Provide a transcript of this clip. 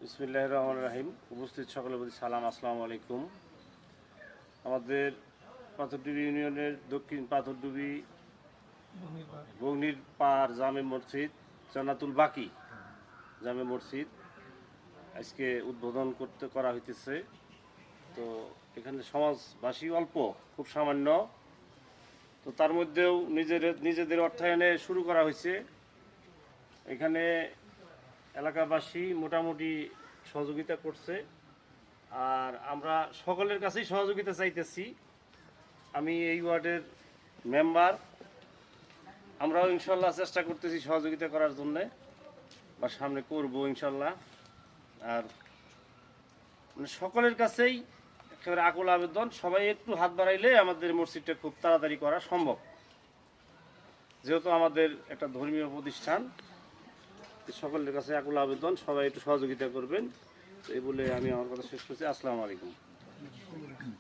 বিসমিল্লাহির রহমানির রহিম। উপস্থিত সকলের প্রতি সালাম, আসসালামু আলাইকুম। আমাদের পাথরডুবি ইউনিয়নের দক্ষিণ পাথরডুবি বগ্নির পাড় জামে মসজিদ জান্নাতুল বাকি জামে মসজিদ আজকে উদ্বোধন করা হইতেছে। তো এখানে সমাজবাসী অল্প, খুব সামান্য, তো তার মধ্যেও নিজেদের অর্থায়নে শুরু করা হয়েছে। এখানে এলাকাবাসী মোটামুটি সহযোগিতা করছে, আর আমরা সকলের কাছেই সহযোগিতা চাইতেছি। আমি এই ওয়ার্ডের মেম্বার, আমরাও ইনশাল্লাহ চেষ্টা করতেছি সহযোগিতা করার জন্যে, বা সামনে করব ইনশাল্লাহ। আর মানে সকলের কাছেই একেবারে আকুল আবেদন, সবাই একটু হাত বাড়াইলে আমাদের মসজিদটা খুব তাড়াতাড়ি করা সম্ভব, যেহেতু আমাদের একটা ধর্মীয় প্রতিষ্ঠান। সকলের কাছে আকুল আবেদন, সবাই একটু সহযোগিতা করবেন। এই বলে আমি আমার কথা শেষ করছি। আসসালামু আলাইকুম।